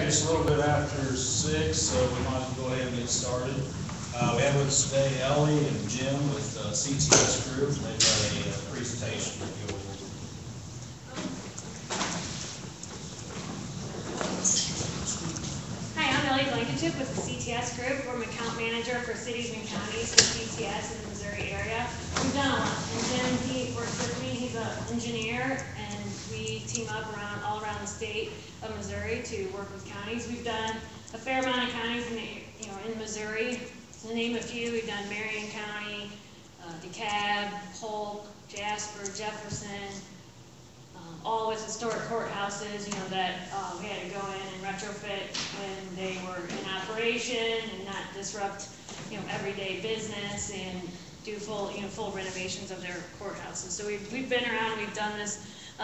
just a little bit after 6, so we might as well go ahead and get started. We have with us today Ellie and Jim with CTS Group. They've got a presentation to go over. Hi, I'm Ellie Blankenship with the CTS Group. I'm account manager for cities and counties for CTS in the Missouri area. We've done a lot, and Jim, he works with me. He's an engineer, and we team up all around the state of Missouri to work with counties. We've done a fair amount of counties in Missouri. To name a few, we've done Marion County, DeKalb, Polk, Jasper, Jefferson, all with historic courthouses, that we had to go in and retrofit when they were in operation and not disrupt, everyday business and do full renovations of their courthouses. So we've been around, we've done this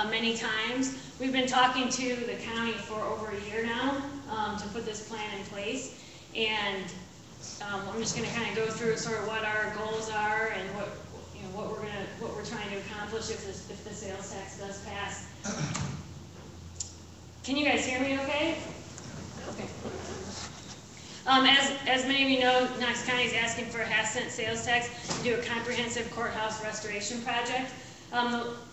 many times. We've been talking to the county for over a year now to put this plan in place, and I'm just going to kind of go through sort of what our goals are and what we're trying to accomplish if the sales tax does pass. Can you guys hear me okay? Okay. As many of you know, Knox County is asking for a half-cent sales tax to do a comprehensive courthouse restoration project.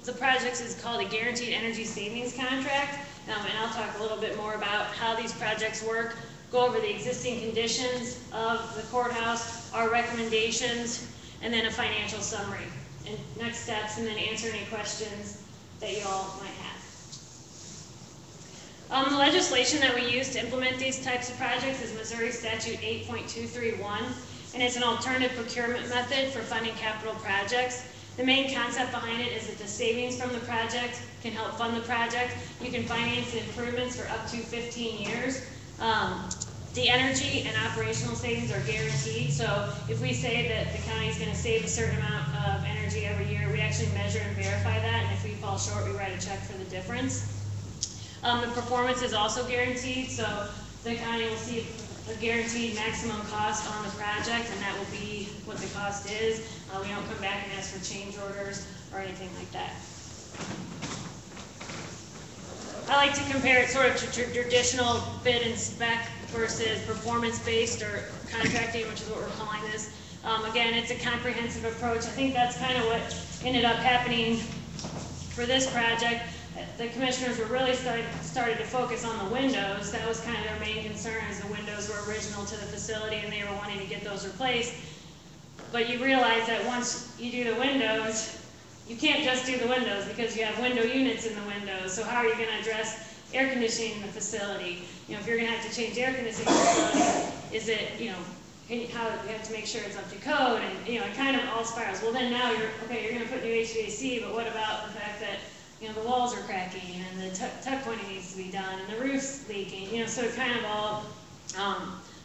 The project is called a Guaranteed Energy Savings Contract, and I'll talk a little bit more about how these projects work, go over the existing conditions of the courthouse, our recommendations, and then a financial summary, and next steps, and then answer any questions that you all might have. The legislation that we use to implement these types of projects is Missouri Statute 8.231, and it's an alternative procurement method for funding capital projects. The main concept behind it is that the savings from the project can help fund the project. You can finance improvements for up to 15 years. The energy and operational savings are guaranteed, so if we say that the county is going to save a certain amount of energy every year, we actually measure and verify that, and if we fall short, we write a check for the difference. The performance is also guaranteed, so the county will see a guaranteed maximum cost on the project, and that will be what the cost is. We don't come back and ask for change orders or anything like that. I like to compare it sort of to traditional bid and spec versus performance-based or contracting, which is what we're calling this. Again, it's a comprehensive approach. I think that's kind of what ended up happening for this project. The commissioners were really started to focus on the windows. That was kind of their main concern, as the windows were original to the facility and they were wanting to get those replaced. But you realize that once you do the windows, you can't just do the windows because you have window units in the windows. So how are you going to address air conditioning in the facility? If you're going to have to change air conditioning in the facility, is it, you have to make sure it's up to code, and it kind of all spirals. Well, then now you're going to put new HVAC, but what about the fact that the walls are cracking and the tuck pointing needs to be done and the roof's leaking? So it kind of all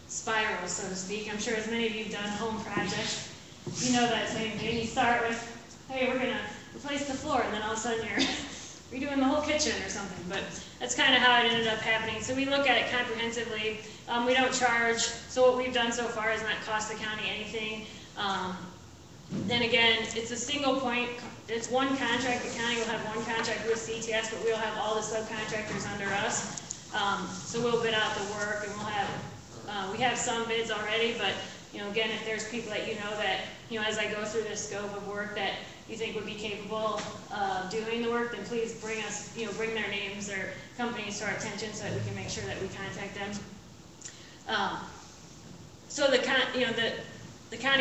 spirals, so to speak. I'm sure as many of you have done home projects, you know that same thing. You start with, hey, we're going to replace the floor, and then all of a sudden you're redoing the whole kitchen or something. But that's kind of how it ended up happening. So we look at it comprehensively. We don't charge. So what we've done so far is not cost the county anything. Then again, it's a single point. It's one contract. The county will have one contract with CTS, but we'll have all the subcontractors under us. So we'll bid out the work, and we have some bids already, but again, if there's people that that as I go through this scope of work that you think would be capable of doing the work, then please bring us, bring their names, their companies to our attention so that we can make sure that we contact them. So the county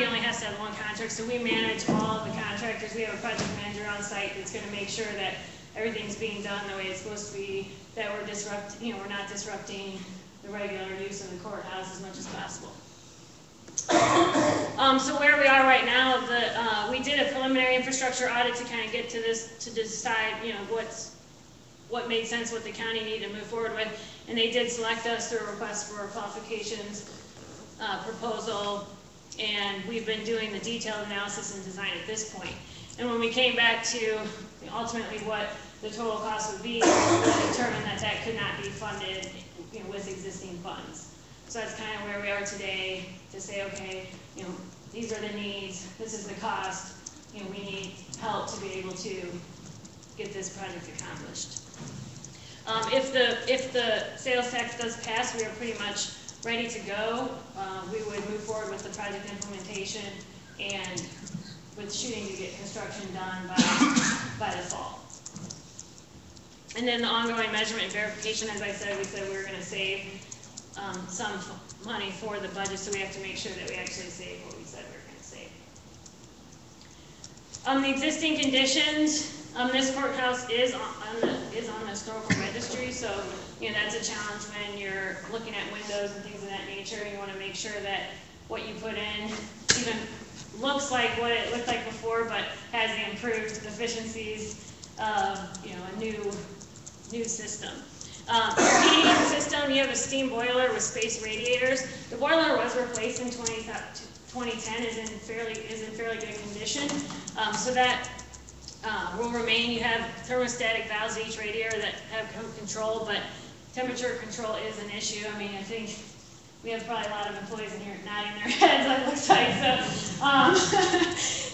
only has to have one contract, so we manage all of the contractors. We have a project manager on site that's going to make sure that everything's being done the way it's supposed to be, that we're not disrupting the regular use of the courthouse as much as possible. So where we are right now, we did a preliminary infrastructure audit to kind of get to this, to decide, what made sense, what the county needed to move forward with, and they did select us through a request for qualifications proposal, and we've been doing the detailed analysis and design at this point. And when we came back to ultimately what the total cost would be, we determined that that could not be funded with existing funds. So that's kind of where we are today, to say, okay, these are the needs, this is the cost, we need help to be able to get this project accomplished. If the sales tax does pass, we are pretty much ready to go. We would move forward with the project implementation and with shooting to get construction done by the fall. And then the ongoing measurement and verification, as I said, we said we were going to save some money for the budget, so we have to make sure that we actually save what we said we were going to save. The existing conditions, this courthouse is on the historical registry, so that's a challenge when you're looking at windows and things of that nature. You want to make sure that what you put in even looks like what it looked like before, but has the improved efficiencies of a new system. Your heating system, you have a steam boiler with space radiators. The boiler was replaced in 2010, is in fairly good condition, so that will remain. You have thermostatic valves at each radiator that have control, but temperature control is an issue. I mean, I think we have probably a lot of employees in here nodding their heads, it looks like, so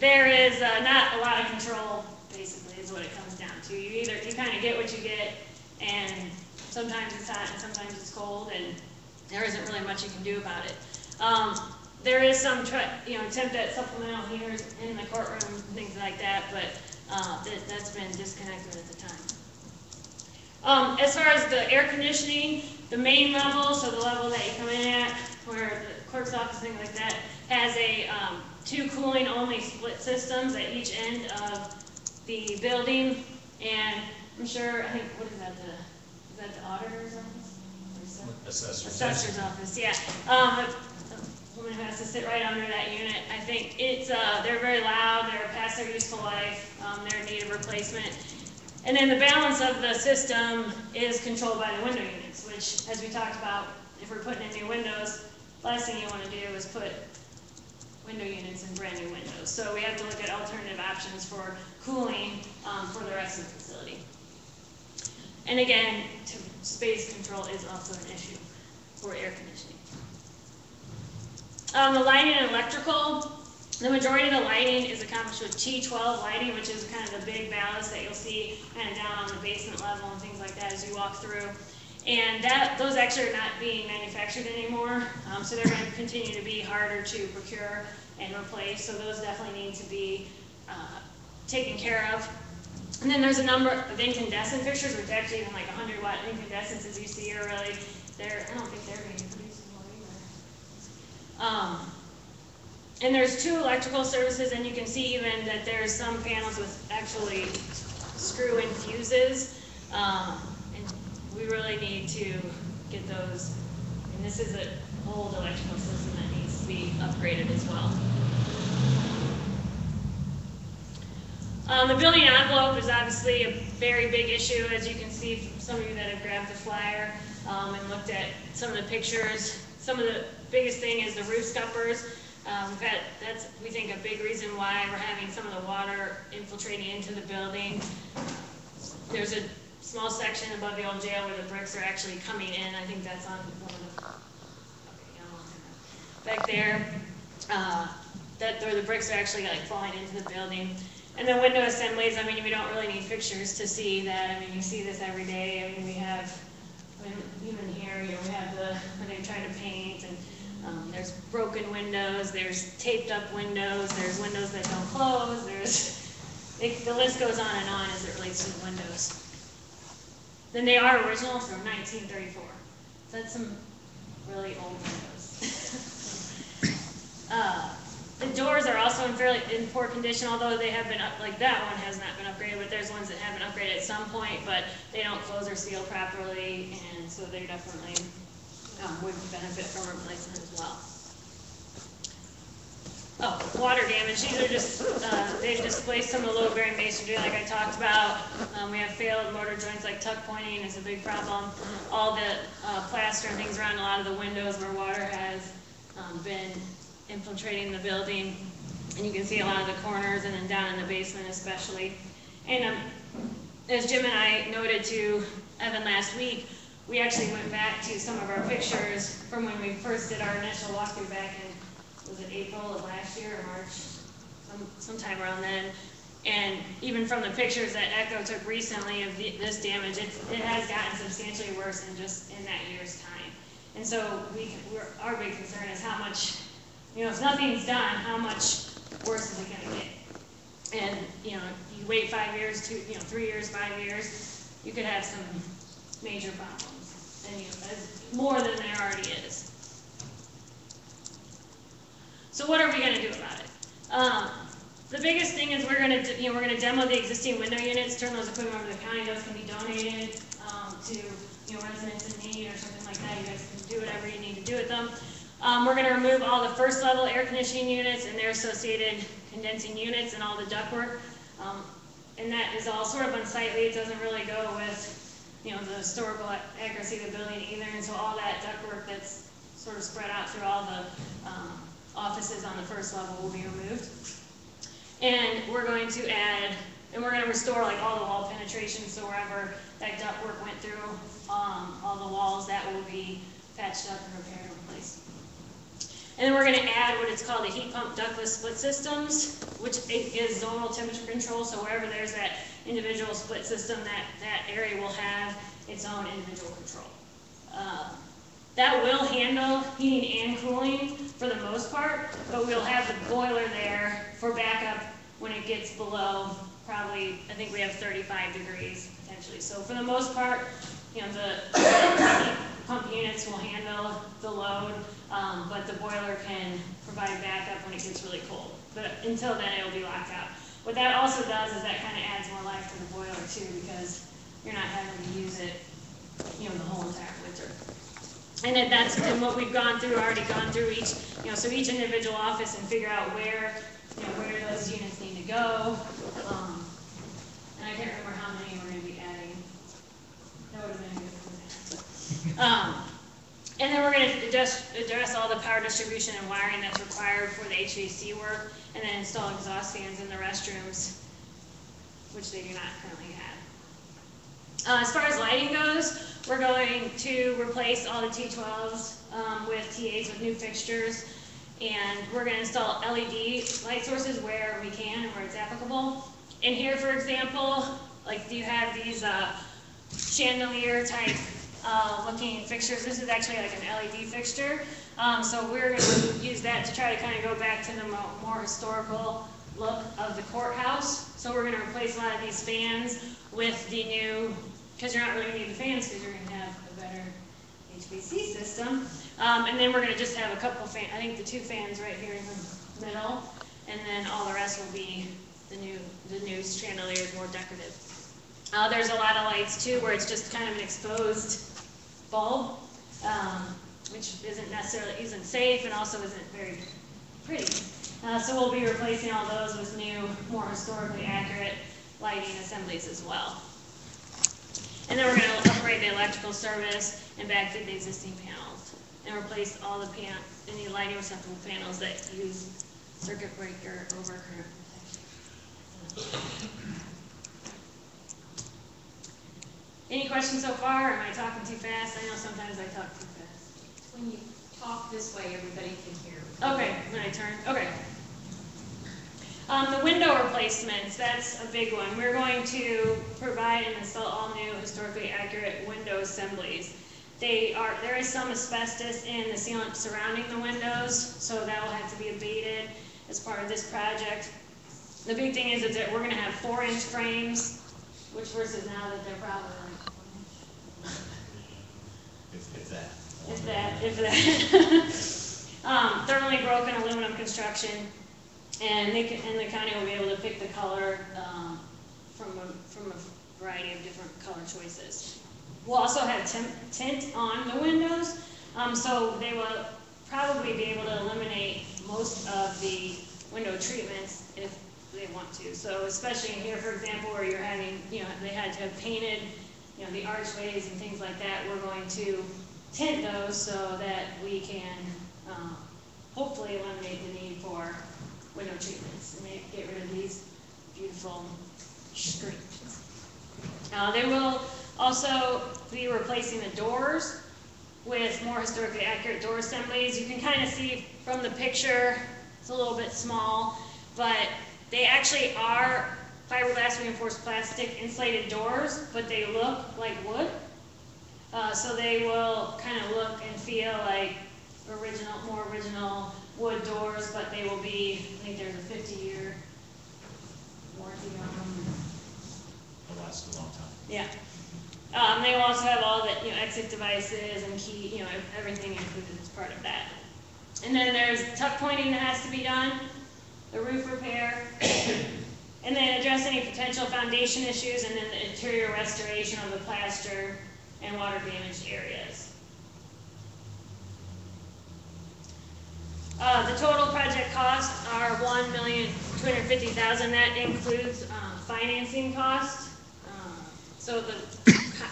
there is not a lot of control, basically, is what it comes down to. You kind of get what you get, and sometimes it's hot and sometimes it's cold, and there isn't really much you can do about it. There is some attempt at supplemental heaters in the courtroom, things like that, but that's been disconnected at the time. As far as the air conditioning, the main level, so the level that you come in at, where the clerk's office, things like that, has a 2 cooling only split systems at each end of the building, and I'm sure, I think, what is that, is that the auditor's office? Assessor's office, yeah. The woman who has to sit right under that unit. I think it's, they're very loud, they're past their useful life, they're in need of replacement. And then the balance of the system is controlled by the window units, which, as we talked about, if we're putting in new windows, the last thing you want to do is put window units in brand new windows. So we have to look at alternative options for cooling for the rest of the facility. And again, space control is also an issue for air conditioning. The lighting and electrical, the majority of the lighting is accomplished with T12 lighting, which is kind of the big ballast that you'll see kind of down on the basement level and things like that as you walk through. And those actually are not being manufactured anymore, so they're going to continue to be harder to procure and replace, so those definitely need to be taken care of. And then there's a number of incandescent fixtures, which actually even like 100-watt incandescents, as you see here, really, I don't think they're being produced anymore either. And there's 2 electrical services, and you can see even that there's some panels with actually screw-in fuses, and we really need to get those. And this is an old electrical system that needs to be upgraded as well. The building envelope is obviously a very big issue, as you can see from some of you that have grabbed the flyer and looked at some of the pictures. Some of the biggest thing is the roof scuppers. That's, we think, a big reason why we're having some of the water infiltrating into the building. There's a small section above the old jail where the bricks are actually coming in. I think that's on one of the, back there. Where the bricks are actually like falling into the building. And then window assemblies, I mean, we don't really need pictures to see that. I mean, you see this every day. I mean, we have, even here, we have when they try to paint, and there's broken windows, there's taped up windows, there's windows that don't close, the list goes on as it relates to the windows. Then they are original from 1934. So that's some really old windows. The doors are also in poor condition, although they have been like that one has not been upgraded, but there's ones that have been upgraded at some point, but they don't close or seal properly, and so they definitely would benefit from replacement as well. Oh, water damage. These are just, they've displaced some of the load-bearing masonry like I talked about. We have failed mortar joints like tuck pointing is a big problem. All the plaster and things around a lot of the windows where water has been infiltrating the building. And you can see a lot of the corners and then down in the basement especially. And as Jim and I noted to Evan last week, we actually went back to some of our pictures from when we first did our initial walkthrough back in, was it April of last year or March? Sometime around then. And even from the pictures that Echo took recently of this damage, it has gotten substantially worse in just in that year's time. And so our big concern is how much, if nothing's done, how much worse is it going to get? And, you wait 5 years, 3 years, 5 years, you could have some major problems, and more than there already is. So what are we going to do about it? The biggest thing is we're going to demo the existing window units, turn those equipment over to the county. Those can be donated to residents in need or something like that. You guys can do whatever you need to do with them. We're going to remove all the first level air conditioning units and their associated condensing units and all the ductwork. And that is all sort of unsightly. It doesn't really go with the historical accuracy of the building either. And so all that ductwork that's sort of spread out through all the offices on the first level will be removed. And we're going to add, and we're going to restore like all the wall penetrations, so wherever that ductwork went through, all the walls, that will be patched up and repaired and replaced. And then we're going to add what it's called the heat pump ductless split systems, which is zonal temperature control, so wherever there's that individual split system, that area will have its own individual control. That will handle heating and cooling for the most part, but we'll have the boiler there for backup when it gets below probably, I think we have 35 degrees potentially. So for the most part, the heat pump units will handle the load, but the boiler can provide backup when it gets really cold. But until then, it'll be locked out. What that also does is that kind of adds more life to the boiler too, because you're not having to use it, the whole entire winter. And that's what we've already gone through each, so each individual office and figure out where those units need to go. And I can't remember how many we're going to be adding. That would have been good. And then we're going to address all the power distribution and wiring that's required for the HVAC work, and then install exhaust fans in the restrooms, which they do not currently have. As far as lighting goes, we're going to replace all the T12s with TAs with new fixtures, and we're going to install LED light sources where we can and where it's applicable. In here, for example, like you have these chandelier type looking fixtures. This is actually like an LED fixture, so we're going to use that to try to kind of go back to the more historical look of the courthouse. So we're going to replace a lot of these fans with the new, because you're not really going to need the fans because you're going to have a better HVAC system. And then we're going to just have a couple fans, I think the 2 fans right here in the middle, and then all the rest will be the new chandeliers, more decorative. There's a lot of lights too where it's just kind of an exposed bulb, which isn't safe and also isn't very pretty. So we'll be replacing all those with new, more historically accurate lighting assemblies as well. And then we're going to upgrade the electrical service and backfit the existing panels and replace all any lighting receptacle panels that use circuit breaker overcurrent protection. Any questions so far, or am I talking too fast? I know sometimes I talk too fast. When you talk this way, everybody can hear. Okay, when I turn, okay. The window replacements, that's a big one. We're going to provide and install all new historically accurate window assemblies. There is some asbestos in the sealant surrounding the windows, so that will have to be abated as part of this project. The big thing is that we're going to have 4-inch frames, which versus now that they're probably like 1 inch. If that. Thermally broken aluminum construction. And the county will be able to pick the color from a variety of different color choices. We'll also have tint on the windows, so they will probably be able to eliminate most of the window treatments if they want to. So especially in here, for example, where you're having, they had to have painted, the archways and things like that, we're going to tint those so that we can hopefully eliminate the need for window treatments and get rid of these beautiful screens. They will also be replacing the doors with more historically accurate door assemblies. You can kind of see from the picture, it's a little bit small, but they actually are fiberglass reinforced plastic insulated doors, but they look like wood. So they will kind of look and feel like more original wood doors, but they will be, I think there's a 50-year warranty on them. It'll last a long time. Yeah. They will also have all the, exit devices and key, everything included as part of that. And then there's tuck pointing that has to be done, the roof repair, and then address any potential foundation issues, and then the interior restoration of the plaster and water damaged areas. The total project costs are $1,250,000. That includes financing costs. So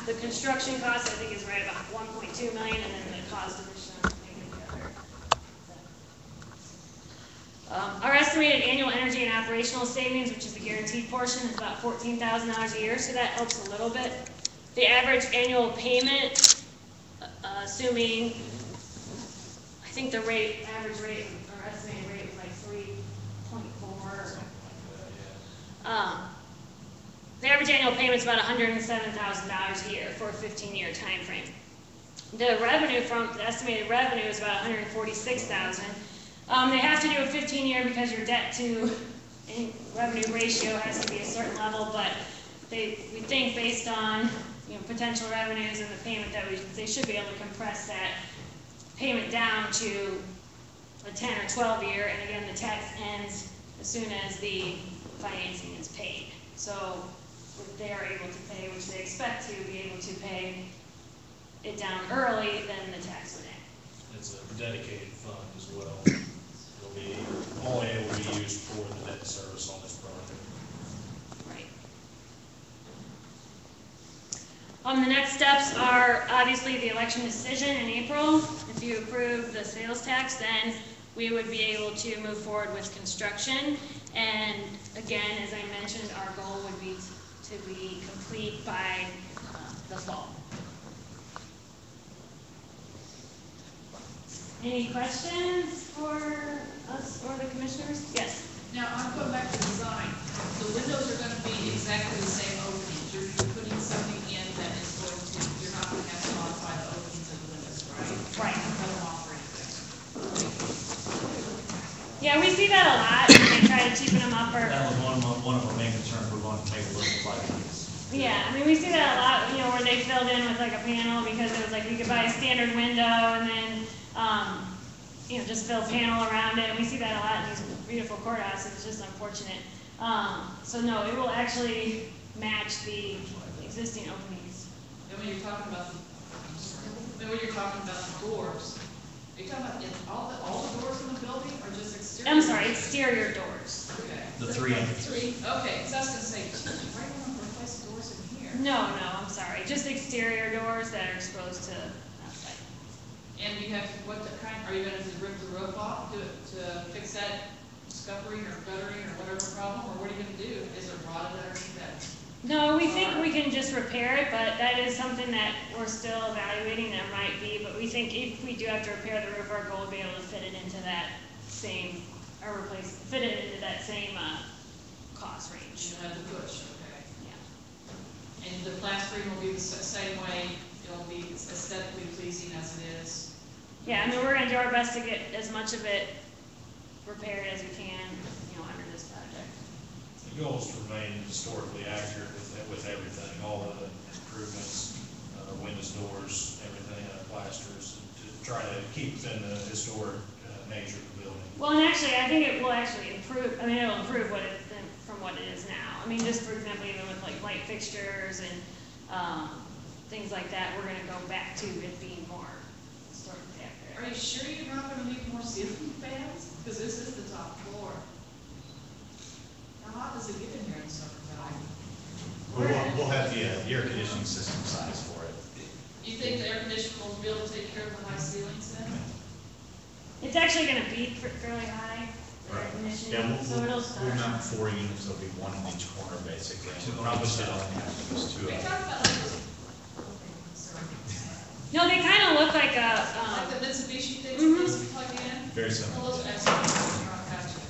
the construction cost, I think, is right about $1.2 million, and then the cost of the our estimated annual energy and operational savings, which is the guaranteed portion, is about $14,000 a year, so that helps a little bit. The average annual payment, assuming, I think the average rate, or estimated rate was like 3.4. The average annual payment is about $107,000 a year for a 15-year time frame. The estimated revenue is about $146,000. They have to do a 15-year because your debt to revenue ratio has to be a certain level, but we think based on potential revenues and the payment that they should be able to compress that payment down to a 10 or 12-year, and again the tax ends as soon as the financing is paid. So if they are able to pay, which they expect to be able to pay it down early, then the tax would end. It's a dedicated fund as well. Only it will be used for the debt service on this project. Right. The next steps are obviously the election decision in April. If you approve the sales tax, then we would be able to move forward with construction. And again, as I mentioned, our goal would be to be complete by the fall. Any questions for us or the commissioners? Yes. Now, I'm going back to design. The windows are going to be exactly the same openings. You're putting something in that is going to, you're not going to have to modify the openings of the windows, right? Right. Cut them off or anything. Yeah, we see that a lot. They try to cheapen them up. Or, That was one of our main concerns. We're going to make it look like this. yeah, I mean, we see that a lot, where they filled in with like a panel because it was like you could buy a standard window and then just fill a panel around it, and we see that a lot in these beautiful courthouses. It's just unfortunate. So no, it will actually match the existing openings. And when you're talking about the doors, are you talking about all the doors in the building, or just exterior? I'm sorry, exterior doors. Okay. The three. Okay, so I was going to say, why do you want to replace the doors in here? No, I'm sorry, just exterior doors that are exposed to outside. And you have, what kind, are you going to rip the roof off to fix that scuppering or guttering or whatever problem, or what are you going to do? Is there rotted underneath that? No, we think we can just repair it, but that is something that we're still evaluating. There might be, but we think if we do have to repair the roof, our goal would be able to fit it into that same, fit it into that same cost range. You have the push, okay. Yeah. And the plastering will be the same way. It'll be aesthetically pleasing as it is. Yeah, I mean, we're going to do our best to get as much of it repaired as we can, under this project. The goal is to remain historically accurate with everything, all the improvements, windows, doors, everything, plasters, to try to keep within the historic nature of the building. Well, and actually, I think it will actually improve. I mean, it will improve from what it is now. I mean, just for example, even with like light fixtures and things like that, we're going to go back to it being more historically accurate. Are you sure you're not going to need more ceiling fans? Because this is the top floor. How hot does it get in here in the summertime? We'll have the air conditioning system size for it. You think the air conditioner will be able to take care of the high ceilings then? It's actually going to be fairly high. Right. Yeah, so it'll start. We'll mount 4 units. There'll be one in each corner, basically. Probably still only have to use 2 Are you of them. talking about like this? Sorry. No, they kind of look like a. Like the Mitsubishi things Mhm. that plug in? Very similar. Well, those are excellent. Gotcha.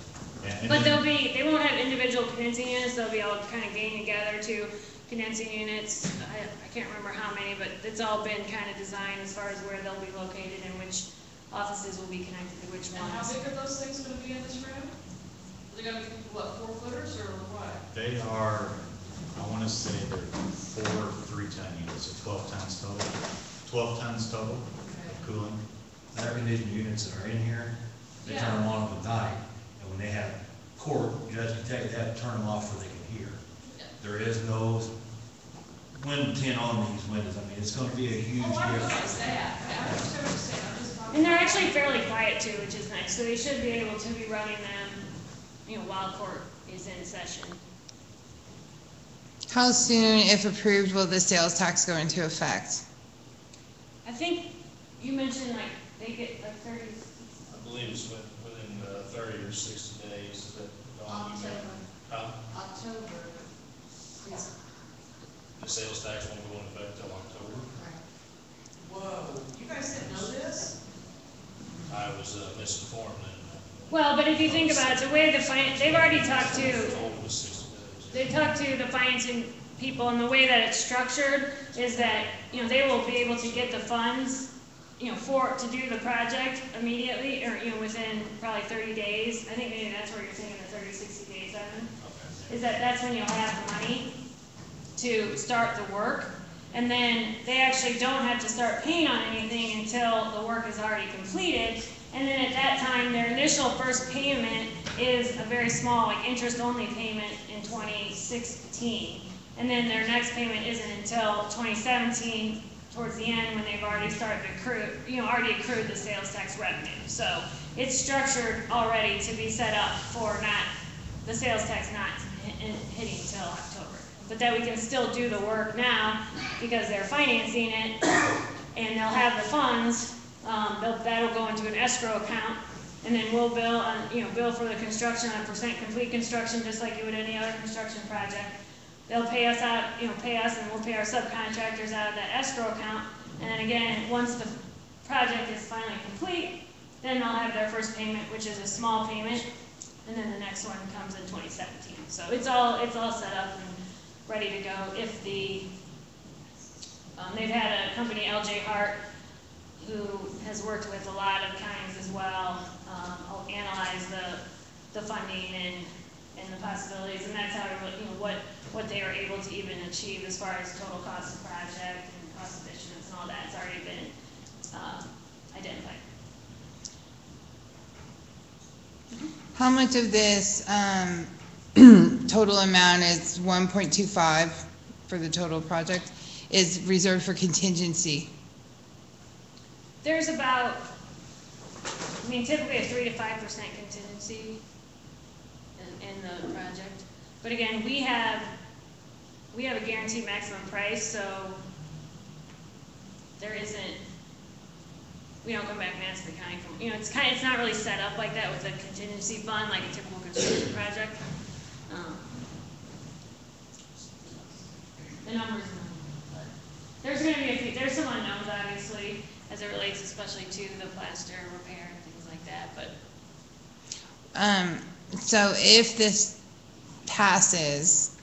And But then- they won't have individual condensing units, they'll be all kind of gang together to condensing units. I can't remember how many, but it's all been kind of designed as far as where they'll be located and which offices will be connected to which And how ones. big are those things gonna be in this room? Are they gonna be, what, 4-footers or what? They are, I wanna say they're 4 3-ton units, so 12 tons total. 12 tons total of cooling. The air conditioned units that are in here, they Yeah. turn them on at night, and when they have court, judge can tell you they have to turn them off so they can hear. Yeah. There is no wind tint on these windows, I mean, it's gonna be a huge Oh, I difference. realize that, I understand what you're saying, I'm just talking. And they're actually fairly quiet too, which is nice, so they should be able to be running them, while court is in session. How soon, if approved, will the sales tax go into effect? I think you mentioned like they get like 30. I believe it's within 30 or 60 days that Dawn, you October. Huh? October is, The sales tax won't go into effect till October. right. Whoa, you guys didn't know this? I was misinformed then. Well, but if you think about it, the way they've already talked to, Told it was 60 days. they talked to the financing people, and the way that it's structured is that, they will be able to get the funds, to do the project immediately, or, within probably 30 days. I think maybe that's where you're thinking the 30, 60 days, Evan. Okay. Is that's when you'll have the money to start the work. And then they actually don't have to start paying on anything until the work is already completed. And then at that time, their initial first payment is a very small, like interest-only payment in 2016. And then their next payment isn't until 2017, towards the end, when they've already started to accrue, already accrued the sales tax revenue. So it's structured already to be set up for the sales tax not hitting until October. But that we can still do the work now because they're financing it and they'll have the funds. That'll go into an escrow account, and then we'll bill for the construction on % complete construction, just like you would any other construction project. They'll pay us out, pay us, and we'll pay our subcontractors out of that escrow account. And then again, once the project is finally complete, then they'll have their first payment, which is a small payment, and then the next one comes in 2017. So it's all set up and ready to go. If they've had a company, LJ Hart, who has worked with a lot of counties as well, analyze the funding and the possibilities, and that's how what they were able to even achieve as far as total cost of project and cost of issuance and all that's already been identified. How much of this total amount is 1.25 for the total project is reserved for contingency? There's about, typically a 3 to 5% contingency in the project. But again, we have a guaranteed maximum price, so we don't come back and ask the county for, it's not really set up like that with a contingency fund like a typical construction project. The numbers, but there's going to be there's some unknowns obviously as it relates especially to the plaster repair and things like that, but. So if this passes,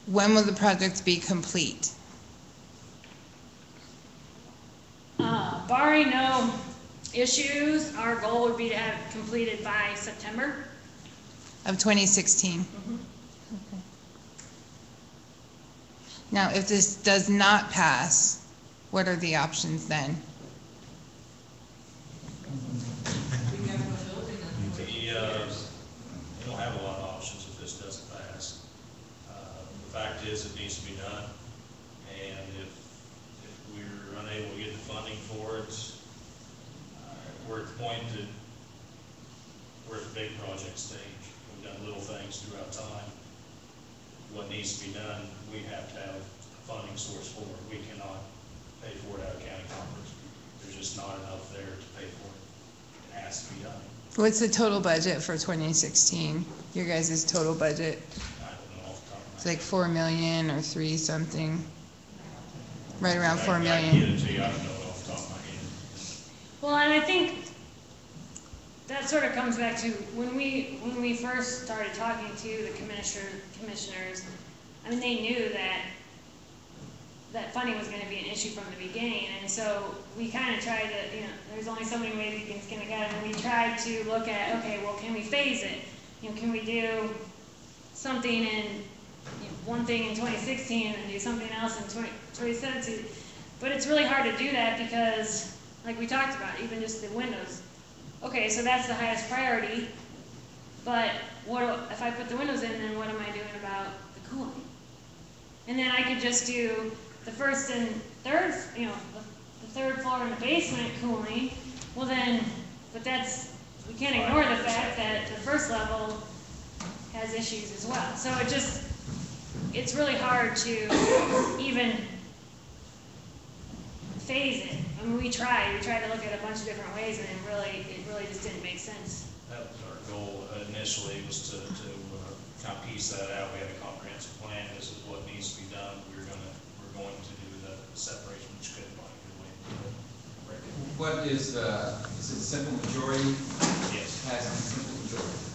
when will the project be complete? Barring no issues, our goal would be to have it completed by September. Of 2016? Mm-hmm. Okay. Now, if this does not pass, what are the options then? We have a building and. We don't have a lot of options if this doesn't pass. The fact is, it needs to be done, and if we're unable to get the funding for it, we're at the point that we're at the big project stage. We've done little things throughout time. What needs to be done, we have to have a funding source for it. We cannot pay for it out of county coffers. There's just not enough there to pay for it. It has to be done. What's the total budget for 2016? Your guys' total budget? I don't know off the top of my It's like 4 million or 3 something? Right around 4 I can million? get it to you, I don't know off the top of my head. Well, and I think that sort of comes back to when we first started talking to the commissioners, I mean, they knew that funding was gonna be an issue from the beginning, and so we kind of tried to, you know, there's only so many ways you can skin a cat, and we tried to look at, okay, well, can we phase it? You know, can we do something in, you know, one thing in 2016 and then do something else in 2017? But it's really hard to do that because, like we talked about, even just the windows. Okay, so that's the highest priority, but if I put the windows in, then what am I doing about the cooling? And then I could just do the first and third, you know, the third floor and the basement cooling. Well then, but we can't ignore the fact that the first level has issues as well. So it's really hard to even phase it. I mean, we tried to look at a bunch of different ways, and it really just didn't make sense. That was our goal initially, was to kind of piece that out. We had a comprehensive plan. This is what needs to be done. We're going to do the separation, which couldn't find a good way to do it. What is it simple majority? Yes. Passing simple majority.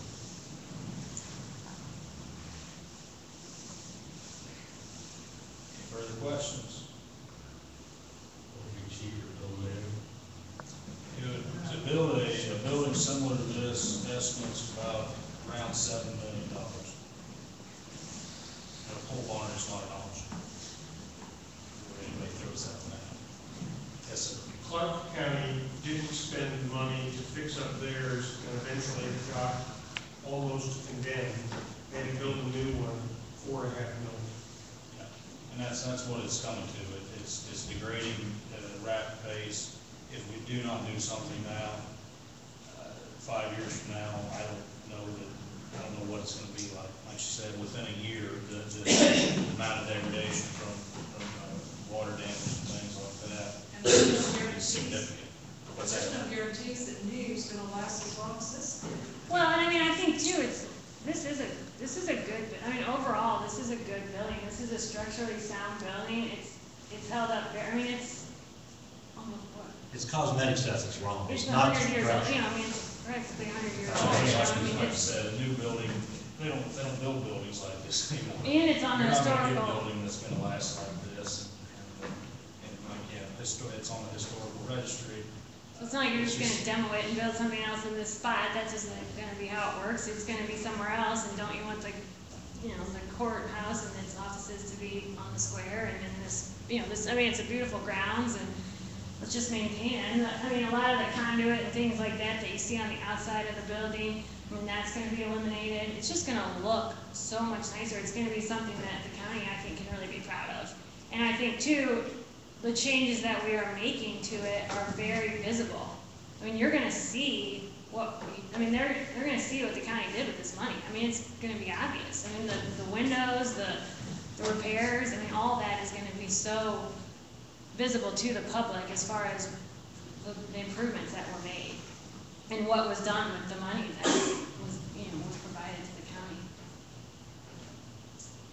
Any further questions? To build a building similar to this, estimates about around $7 million. And a pole barn is not an option. Anybody throws that one out. Yes, sir. Clark County didn't spend money to fix up theirs, and eventually it got almost condemned. They had to build a new one, $4.5 million. Yeah. And that's what it's coming to. It's degrading at a rapid pace. If we do not do something now, 5 years from now, I don't know what it's going to be like. Like you said, within a year, the amount of degradation from water damage and things like that And there's no is guarantees, significant. What's there's that? no guarantees that new is gonna last as long as this did. Well, and I mean, I think too, this is a good, I mean, overall, this is a good building. This is a structurally sound building. It's held up very, I mean, it's almost what? It's cosmetic stuff that's wrong. It's not 100 years old, structure. you know, I mean, it's practically 100 years I old. think So, I mean, like I it's, said, a new building, they don't build buildings like this anymore. and it's on the You're not gonna get a historical, building that's gonna last like this, and like, yeah, it's on the historical registry. it's not like you're just gonna demo it and build something else in this spot. That's just like gonna be how it works. It's gonna be somewhere else, and don't you want the, you know, the courthouse and its offices to be on the square, and then this, you know, this, I mean, it's a beautiful grounds, and let's just maintain it. And I mean, a lot of the conduit and things like that that you see on the outside of the building, I mean, that's gonna be eliminated. It's just gonna look so much nicer. It's gonna be something that the county, I think, can really be proud of. And I think too, the changes that we are making to it are very visible. I mean, you're gonna see they're gonna see what the county did with this money. I mean, it's gonna be obvious. I mean, the windows, the repairs, I mean, all that is gonna be so visible to the public as far as the improvements that were made and what was done with the money that was provided to the county.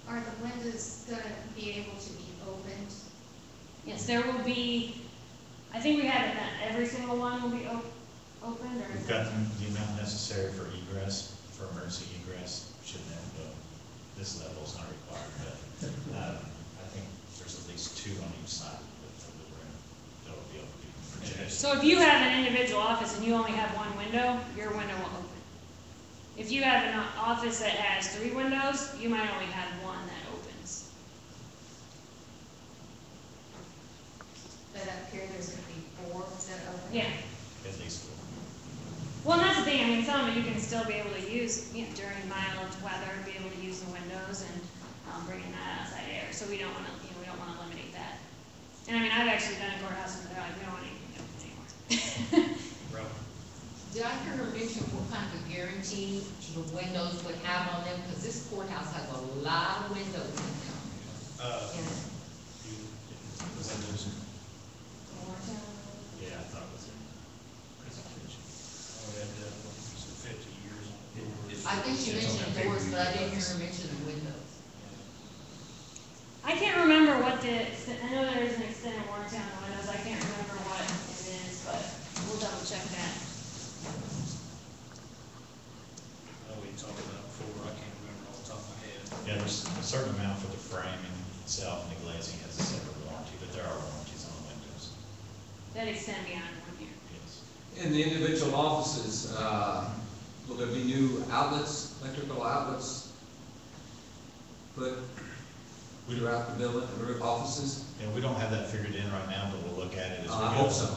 Are the windows gonna be able to be opened? Yes, there will be, I think we have it that every single one will be opened, or? We've got the amount necessary for egress, for emergency egress, shouldn't have to go. This level is not required, but I think there's at least 2 on each side of the room that will be able to be projected. So if you have an individual office and you only have one window, your window will open. If you have an office that has 3 windows, you might only have one that opens. But up here, there's gonna be 4 that open? Yeah. At least 4. Well, and that's the thing, I mean, some of it you can still be able to use, during mild weather, be able to use the windows and bring in that outside air. So we don't want to, we don't want to eliminate that. And I mean, I've actually done a courthouse and they're like, we don't want anything open anymore. Did I hear her mention what kind of guarantee the windows would have on them? Because this courthouse has a lot of windows in them. Was that those? Yeah, I thought it was in presentation. Oh, we had 50 years on it. I think she mentioned doors, but I didn't hear her mention the windows. I can't remember what I know there is an extended warranty on the windows. I can't remember what it is, but we'll double check that. Yeah, there's a certain amount for the framing itself, and the glazing has a separate warranty, but there are warranties on the windows. That extend beyond 1 year. Yes. In the individual offices, will there be new outlets, electrical outlets put throughout the building, the offices? And we don't have that figured in right now, but we'll look at it as we go. I hope so.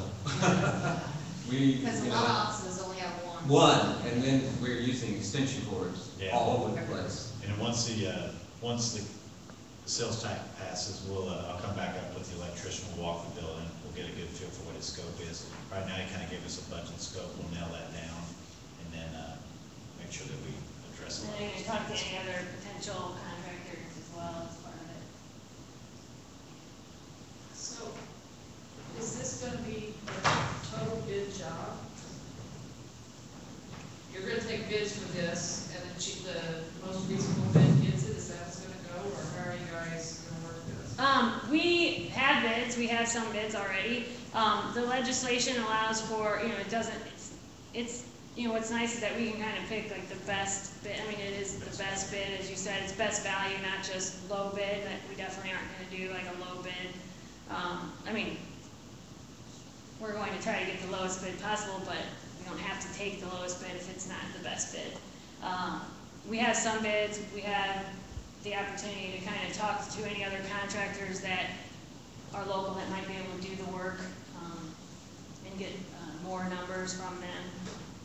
Because a lot of offices only have one. One, and then we're using extension cords Yeah. all over the place. And then once the sales tax passes, I'll come back up with the electrician, we'll walk the building, we'll get a good feel for what his scope is. Right now, he kind of gave us a budget scope, we'll nail that down, and then, make sure that we address it. And then you can talk to any other potential contractors as well as part of it. So, is this gonna be a total bid job? You're gonna take bids for this, and the most reasonable bid gets it, is that what's gonna go, or how are you guys gonna work this? We have bids, we have some bids already. The legislation allows for, it doesn't, it's, what's nice is that we can kind of pick like the best bid. I mean, it is the best bid, as you said, it's best value, not just low bid, that we definitely aren't gonna do like a low bid. I mean, we're going to try to get the lowest bid possible, but we don't have to take the lowest bid if it's not the best bid. We have some bids, we have the opportunity to kind of talk to any other contractors that are local that might be able to do the work, and get more numbers from them.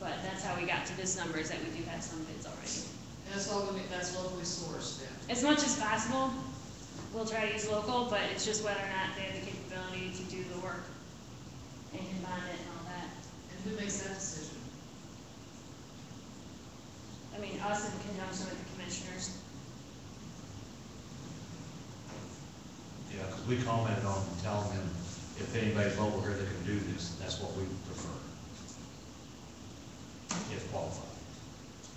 But that's how we got to this number, is that we do have some bids already. And that's all gonna be, that's locally sourced then? As much as possible, we'll try to use local, but it's just whether or not they have the capability to do the work and can bond it and all that. And who makes that decision? I mean, us in conjunction with the commissioners. Yeah, because we commented on telling them if anybody's local here that can do this, that's what we prefer. If qualified.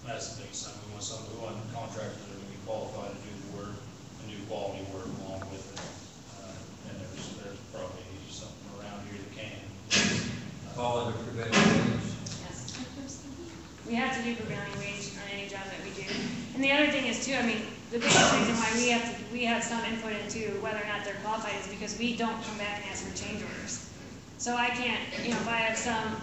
That's the biggest thing, we want contractors that are gonna be qualified to do the work, and do quality work along with it. And there's probably something around here that can. All under prevailing wage. Yes. We have to do prevailing wage on any job that we do. And the other thing is too, I mean, the biggest reason why we have some input into whether or not they're qualified is because we don't come back and ask for change orders. So I can't, if I have some,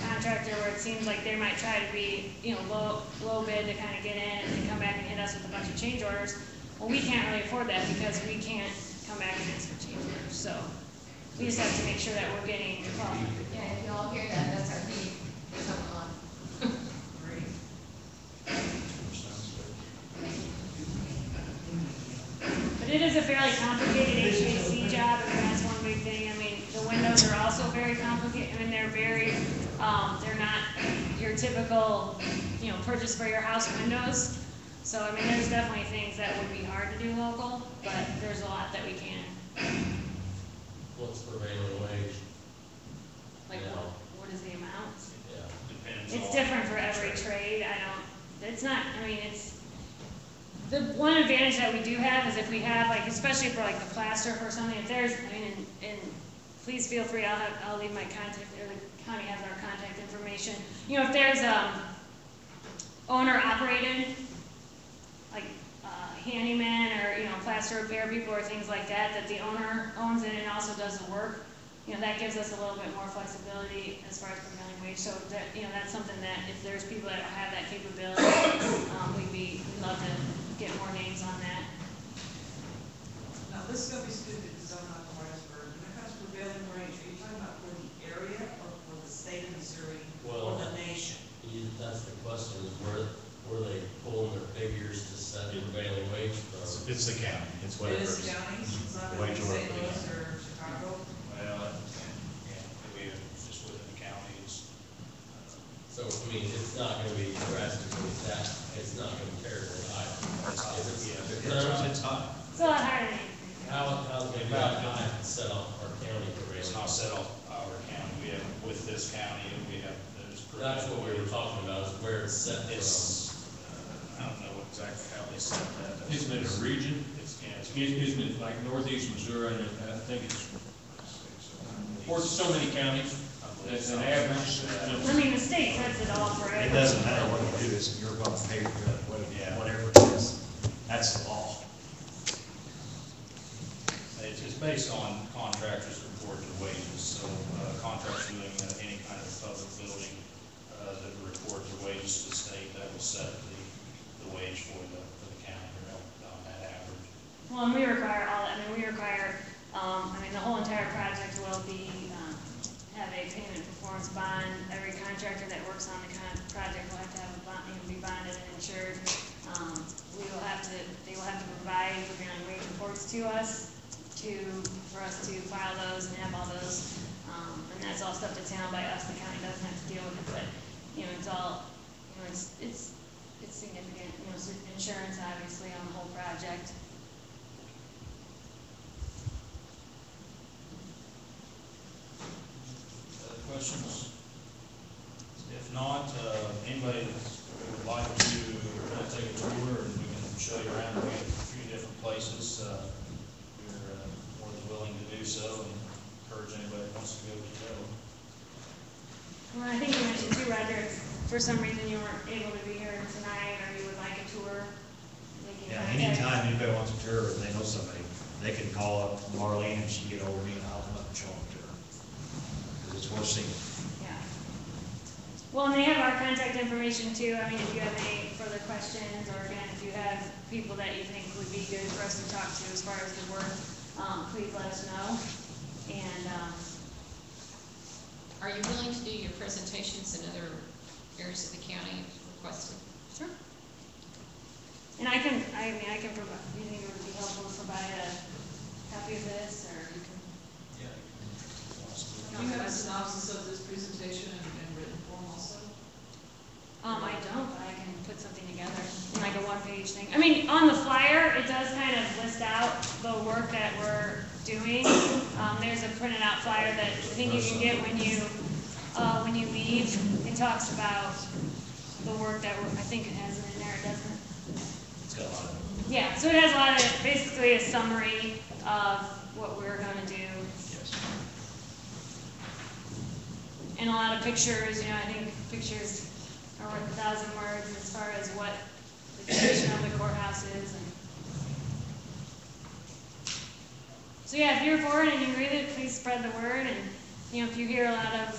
contractor where it seems like they might try to be, low bid to kind of get in and come back and hit us with a bunch of change orders, well, we can't really afford that because we can't come back and ask for change orders. So we just have to make sure that we're getting, Yeah, if y'all hear that, that's our need, there's something on. But it is a fairly complicated HVAC job, and that's one big thing. I mean, the windows are also very complicated. I mean, they're not your typical, purchase for your house windows. So, I mean, there's definitely things that would be hard to do local, but there's a lot that we can. What's prevailing wage? Like, Yeah. what is the amount? Yeah. Depends It's on- different for every trade. The one advantage that we do have is if we have, like, especially for like the plaster or something, if there's, and please feel free, I'll leave my contact, or the county has our contact information. If there's, owner operated, like, handyman or, plaster repair people or things like that, that the owner owns it and also does the work, that gives us a little bit more flexibility as far as prevailing wage. So that, that's something that if there's people that don't have that capability, we'd love to get more names on that. Now, this is gonna be stupid because I'm not from Harrisburg. When it comes to prevailing wage, are you talking about for the area or for the state of Missouri or the nation? That's the question, is where they pulling their figures to set the prevailing wage from? It's the county, it's It whatever. is counties, it's not gonna be Wage order St. for the Louis county. or Chicago. Well, just within the counties. So, it's not gonna be drastically that, it's not gonna be terribly high. It's high. It's a lot higher than How's it gonna be high to set off our county It's prevailing? not set off our county, we have, with this county, we have, there's. That's what we were talking about, is where it's set from. It's, I don't know exactly how they set that. Isn't it a region? Isn't it like northeast Missouri, and I think it's, for so many counties, that's an average. the state sets it all for It everyone. doesn't matter what you do, it's you're going to pay for whatever it is. That's the law. based on contractors' reported wages, so, contractors doing any kind of public building, that report their wages to the state, that will set the wage for the county, or on that average. Well, and we require all, I mean, the whole entire project will be, have a payment performance bond. Every contractor that works on the project will have to have a bond, be bonded and insured. They will have to provide prevailing wage reports to us for us to file those and have all those. And that's all stuff that's handled by us. The county doesn't have to deal with it, but, it's all, it's significant, insurance obviously on the whole project. Other questions? If not, anybody would like to take a tour and we can show you around, we have a few different places, we're more than willing to do so, and encourage anybody that wants to go to go. Well, I think you mentioned too, Roger, if for some reason you weren't able to be here tonight, or you would like a tour. Yeah, anytime anybody wants a tour, or they know somebody, they can call up Marlene and she can get over me and I'll come up and show them to her. Because it's worth seeing. Yeah. Well, and they have our contact information too. I mean, if you have any further questions, or again, if you have people that you think would be good for us to talk to as far as the work, please let us know. And, Are you willing to do your presentations in other areas of the county if requested? sure. And I can provide, do you think it would be helpful to provide a copy of this, or you can? Yeah. Do you have a synopsis of this presentation in written form also? I don't, but I can put something together in like a one-page thing. I mean, on the flyer, it does kind of list out the work that we're doing. There's a printed out flyer that I think you can get when you leave. It talks about the work that I think it has it in there, doesn't it? It's got a lot of it. Yeah, so it has a lot of, basically a summary of what we're gonna do. Yes. And a lot of pictures, I think pictures are worth 1,000 words as far as what the condition of the courthouse is. So yeah, if you're for it and you read it, please spread the word. And if you hear a lot of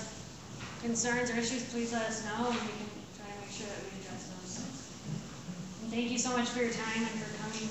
concerns or issues, please let us know, and we can try to make sure that we address those. And thank you so much for your time and for coming.